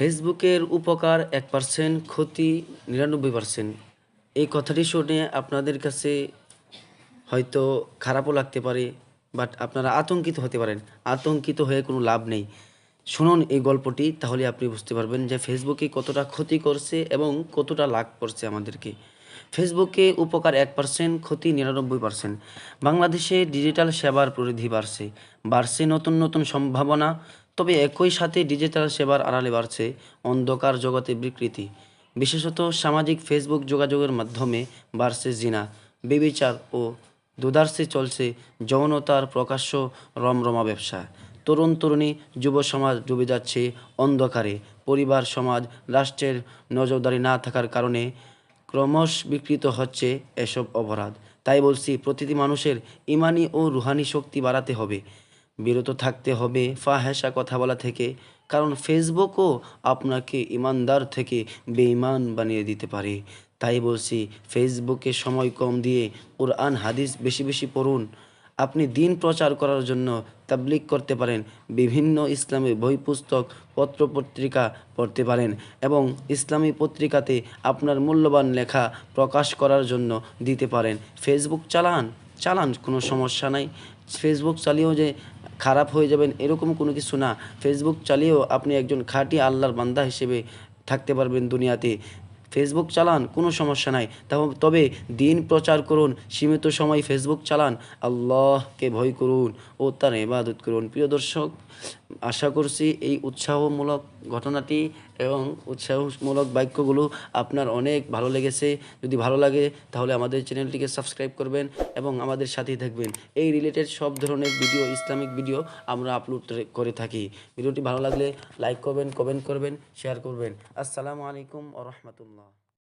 ফেসবুকের উপকার 1%, ক্ষতি 99%। এই কথাটি শুনে আপনাদের কাছে হয়তো খারাপও লাগতে পারে, বাট আপনারা আতঙ্কিত হতে পারেন। আতঙ্কিত হয়ে কোনো লাভ নেই। শুনুন এই গল্পটি, তাহলে আপনি বুঝতে পারবেন যে ফেসবুকে কতটা ক্ষতি করছে এবং কতটা লাভ করছে আমাদেরকে। ফেসবুকে উপকার 1%, ক্ষতি 99%। বাংলাদেশে ডিজিটাল সেবার পরিধি বাড়ছে নতুন নতুন সম্ভাবনা। তবে একই সাথে ডিজিটাল সেবার আড়ালে বাড়ছে অন্ধকার জগতে বিকৃতি। বিশেষত সামাজিক ফেসবুক যোগাযোগের মাধ্যমে বাড়ছে জিনা, বেবিচার ও দুধার্সে চলছে যৌনতার প্রকাশ্য রমরমা ব্যবসা। তরুণ তরুণী যুব সমাজ ডুবে যাচ্ছে অন্ধকারে। পরিবার, সমাজ, রাষ্ট্রের নজরদারি না থাকার কারণে ক্রমশ বিকৃত হচ্ছে এসব অপরাধ। তাই বলছি, প্রতিটি মানুষের ইমানি ও রুহানি শক্তি বাড়াতে হবে, বিরত থাকতে হবে ফাহেসা কথা বলা থেকে। কারণ ফেসবুকও আপনাকে ইমানদার থেকে বেঈমান বানিয়ে দিতে পারে। তাই বলছি, ফেসবুকে সময় কম দিয়ে কোরআন হাদিস বেশি বেশি পড়ুন। আপনি দিন প্রচার করার জন্য তাবলিগ করতে পারেন, বিভিন্ন ইসলামী বই পুস্তক পত্রপত্রিকা পড়তে পারেন এবং ইসলামী পত্রিকাতে আপনার মূল্যবান লেখা প্রকাশ করার জন্য দিতে পারেন। ফেসবুক চালান, কোনো সমস্যা নাই। ফেসবুক চালিয়েও যে খারাপ হয়ে যাবেন এরকম কোনো কিছু না। ফেসবুক চালিয়েও আপনি একজন খাঁটি আল্লাহর বান্দা হিসেবে থাকতে পারবেন দুনিয়াতে। ফেসবুক চালান, কোনো সমস্যা নাই। তবে দিন প্রচার করুন, সীমিত সময় ফেসবুক চালান, আল্লাহকে ভয় করুন ও তার ইবাদত করুন। প্রিয় দর্শক, আশা করছি এই উৎসাহমূলক ঘটনাটি এবং উৎসাহমূলক বাক্যগুলো আপনার অনেক ভালো লেগেছে। যদি ভালো লাগে তাহলে আমাদের চ্যানেলটিকে সাবস্ক্রাইব করবেন এবং আমাদের সাথেই থাকবেন। এই রিলেটেড সব ধরনের ভিডিও, ইসলামিক ভিডিও আমরা আপলোড করে থাকি। ভিডিওটি ভালো লাগলে লাইক করবেন, কমেন্ট করবেন, শেয়ার করবেন। আসসালামু আলাইকুম ওয়া রাহমাতুল্লাহ।